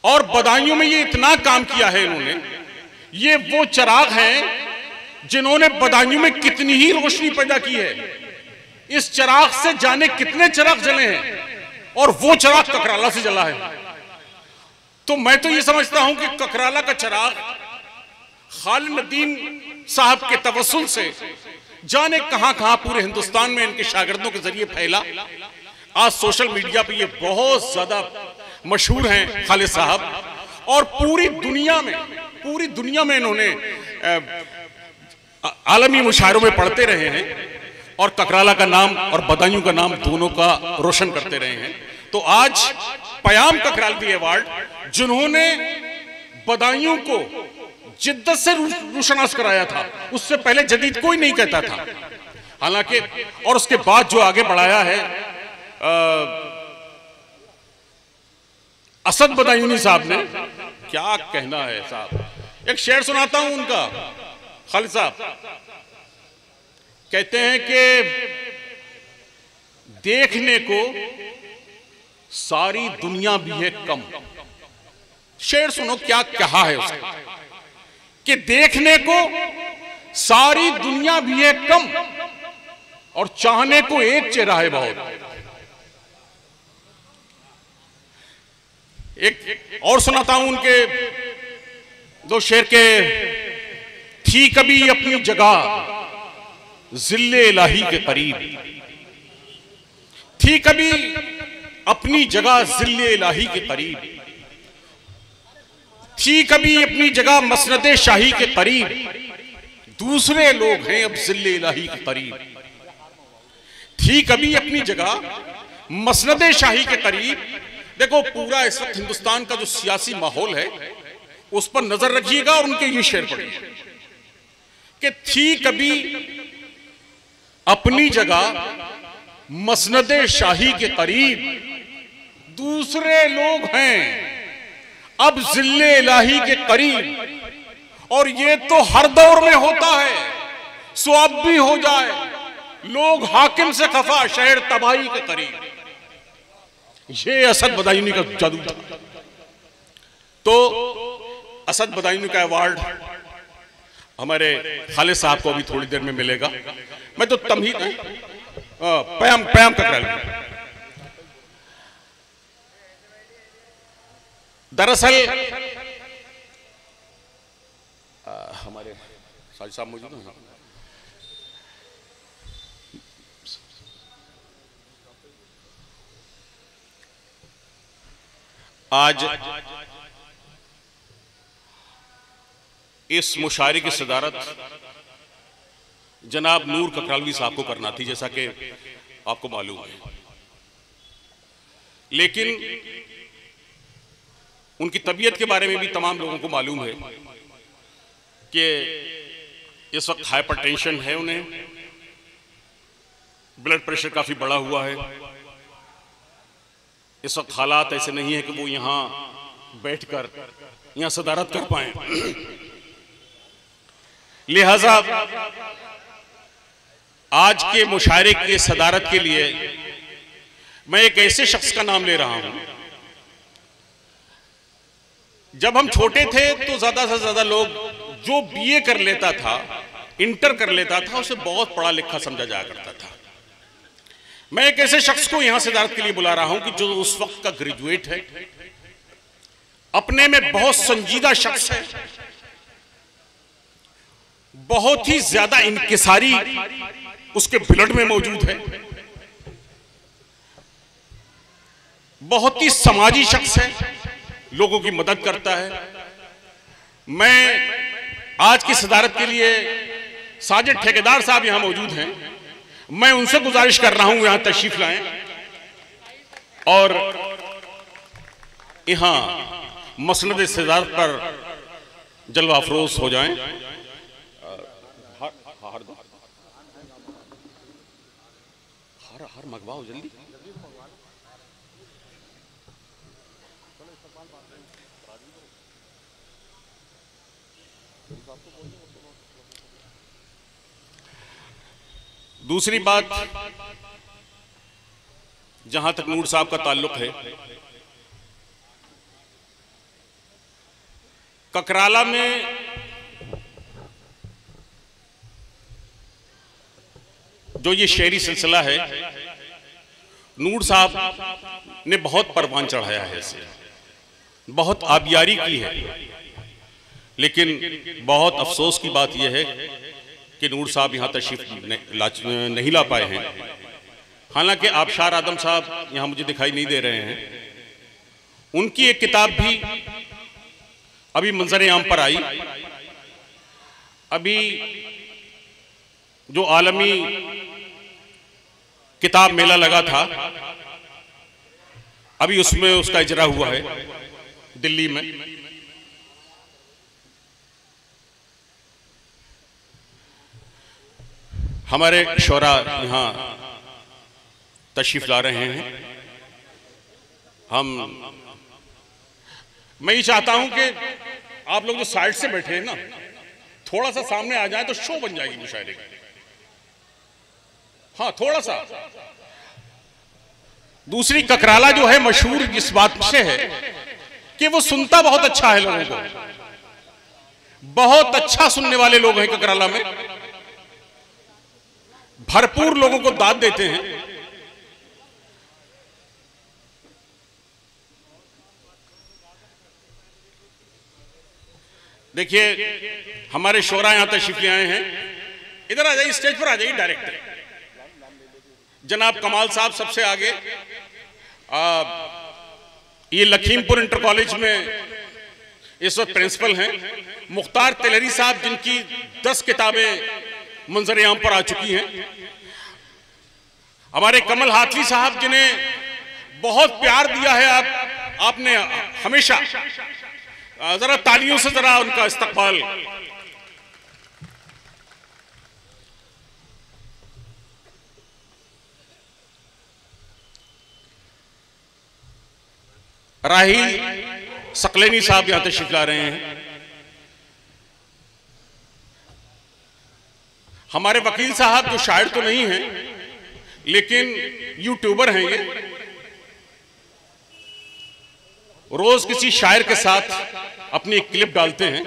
और बदायूं में ये इतना काम किया है इन्होंने, ये वो चिराग हैं जिन्होंने बदायूं में कितनी ही रोशनी पैदा की है। इस चिराग से जाने कितने चिराग जले हैं और वो चिराग ककराला से जला है। तो मैं तो ये समझता हूं कि ककराला का चिराग खालिद नदीम साहब के तवस्सुल से जाने कहां कहां पूरे हिंदुस्तान में इनके शागिर्दों के जरिए फैला। आज सोशल मीडिया पे ये बहुत ज्यादा मशहूर हैं खालिद साहब, और पूरी दुनिया में इन्होंने आलमी मुशायरों में पढ़ते रहे हैं और ककराला का नाम और बदायूं का नाम दोनों का रोशन करते रहे हैं। तो आज पयाम ककरालवी अवार्ड, जिन्होंने बदायूं को जिद्दत से रोशनास कराया था, उससे पहले जदीद कोई नहीं कहता था हालांकि, और उसके बाद जो आगे बढ़ाया है असद बदायूनी साहब ने, क्या कहना है साहब। एक शेर सुनाता हूं उनका। खालिद साहब कहते हैं कि देखने को सारी दुनिया भी है कम। शेर सुनो क्या कहा है उसने, कि देखने को सारी दुनिया भी है कम और चाहने को एक चेहरा है बहुत। एक और सुनाता हूं उनके दो शेर के। थी कभी अपनी जगह जिल्ले इलाही के करीब, थी कभी अपनी जगह जिल्ले इलाही के करीब, थी कभी अपनी जगह मसनदे शाही के करीब, दूसरे लोग हैं अब जिल्ले इलाही के करीब। थी कभी अपनी जगह मसनदे शाही के करीब। देखो पूरा इस वक्त हिंदुस्तान का जो सियासी माहौल है उस पर नजर रखिएगा और उनके ये शेर पढ़िए कि थी कभी अपनी जगह मसनदे शाही के करीब, दूसरे लोग हैं अब जिल्ले इलाही के करीब। और ये तो हर दौर में होता है, सो अब भी हो जाए लोग हाकिम से खफा शहर तबाही के करीब। ये असद बदायूनी का जादू था। तो असद बदायूनी का अवार्ड हमारे खालिद साहब को अभी थोड़ी देर में मिलेगा। मैं तो तमहीद पयाम ककरालवी। दरअसल हमारे साजिद साहब मौजूद हैं। आज इस मुशायरे की सदारत जनाब नूर ककरालवी साहब को करना थी, जैसा कि आपको मालूम है, लेकिन उनकी तबीयत के बारे में भी तमाम लोगों को मालूम है कि इस वक्त हाइपरटेंशन है, उन्हें ब्लड प्रेशर काफी बढ़ा हुआ है। इस वक्त हालात ऐसे नहीं है कि वो यहां बैठकर यहां सदारत कर पाए। लिहाजा आज के मुशायरे की सदारत के लिए मैं एक ऐसे शख्स का नाम ले रहा हूं। जब हम छोटे थे तो ज्यादा से ज्यादा लोग जो बीए कर लेता था, इंटर कर लेता था, उसे बहुत पढ़ा लिखा समझा जाया करता था। मैं एक ऐसे शख्स को यहां सदारत के लिए बुला रहा हूं कि जो उस वक्त का ग्रेजुएट है, अपने में बहुत संजीदा शख्स है, बहुत ही ज्यादा इंकिसारी उसके ब्लड में मौजूद है, बहुत ही समाजी शख्स है, लोगों की मदद करता है। मैं आज की सदारत के लिए साजिद ठेकेदार साहब यहां मौजूद हैं, मैं उनसे गुजारिश कर रहा हूं यहां तशरीफ लाएं और यहां मसनद सदारत पर जलवा अफरोज हो जाएं। हार मंगवाओ जल्दी। दूसरी बात, जहां तक नूर साहब का ताल्लुक है, ककराला में जो ये शेरी सिलसिला है, नूर साहब ने बहुत परवान चढ़ाया है, इसे बहुत आबियारी की है, लेकिन बहुत अफसोस की बात यह है कि नूर साहब यहाँ तशरीफ नहीं ला पाए हैं। हालांकि आबशार आदम साहब यहाँ मुझे दिखाई नहीं दे रहे हैं। उनकी एक किताब भी अभी मंजर आम पर आई। अभी जो आलमी किताब मेला लगा था, अभी उसमें उसका इजरा हुआ है दिल्ली में। हमारे शोरा यहाँ तशरीफ ला रहे हैं। मैं ये चाहता हूं कि आप लोग जो साइड से बैठे हैं ना, थोड़ा सा सामने आ जाए तो शो बन जाएगी मुशायरे की। हाँ, थोड़ा सा। दूसरी, ककराला जो है मशहूर इस बात से है कि वो सुनता बहुत अच्छा है, लोगों को बहुत अच्छा सुनने वाले लोग हैं ककराला में, भरपूर लोगों को दाद देते हैं। देखिए, हमारे शोरा यहां तशरीफ ले आए हैं। इधर आ जाइए, स्टेज पर आ जाइए डायरेक्टर। जनाब कमाल साहब सबसे आगे। ये लखीमपुर इंटर कॉलेज में इस वक्त प्रिंसिपल हैं। मुख्तार तेलरी साहब, जिनकी 10 किताबें मंजर आम पर आ चुकी हैं। हमारे कमल हाथी साहब, जिन्हें बहुत प्यार दिया है आपने हमेशा। जरा तालियों से जरा उनका इस्तकबाल। राहिल सकलेनी साहब यहां तशरीफ ला रहे हैं। हमारे वकील साहब, जो शायर तो नहीं हैं लेकिन यूट्यूबर हैं, ये रोज किसी शायर के साथ अपनी एक क्लिप डालते हैं।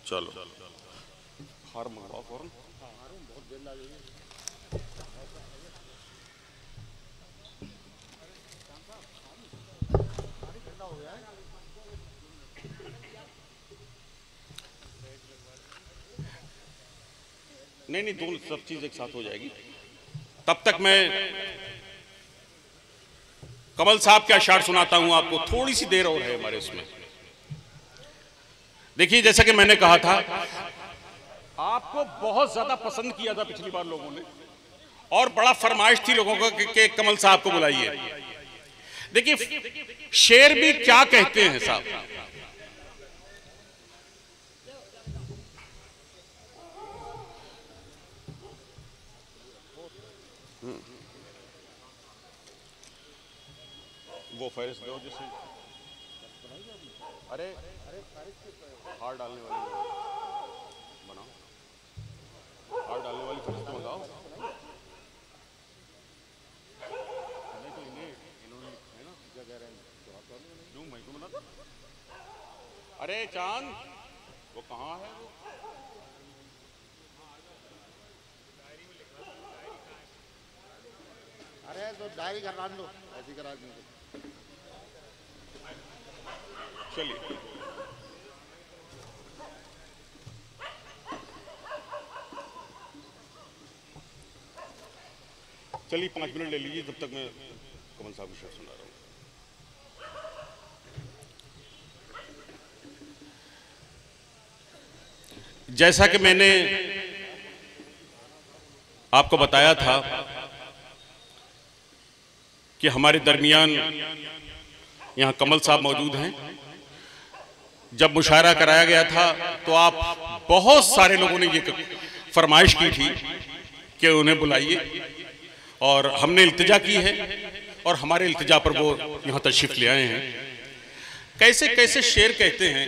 चलो हार मंगवाओ फौरन। नहीं, दोनों सब चीज एक साथ हो जाएगी। तब तक मैं कमल साहब के अशार सुनाता हूं आपको। थोड़ी सी देर और है हमारे उसमें। देखिए, जैसा कि मैंने कहा था, आपको बहुत ज्यादा पसंद किया था पिछली बार लोगों ने, और बड़ा फरमाइश थी लोगों को कि कमल साहब को बुलाइए। देखिए, शेर भी क्या कहते हैं साहब। वो फहरिस्त दो जिसे, अरे हार डालने वाली बनाओ, हार डालने वाली फहरिस्त मंगाओ। नहीं तो इन्होंने है ना, क्या कह रहे हैं, क्यों मैं क्यों बनाता। अरे चांद, वो कहाँ है वो? अरे तो डायरी करा दो, ऐसी करा दो। चलिए, चलिए 5 मिनट ले लीजिए, जब तक मैं कमल साहब की शेर सुना रहा हूँ। जैसा कि मैंने आपको बताया था कि हमारे दरमियान यहाँ कमल साहब मौजूद हैं। जब मुशायरा कराया गया था तो आप बहुत सारे लोगों ने ये फरमाइश की थी कि उन्हें बुलाइए, और हमने इल्तिजा की है, और हमारे इल्तिजा पर वो यहाँ तशरीफ ले आए हैं। कैसे कैसे शेर कहते हैं।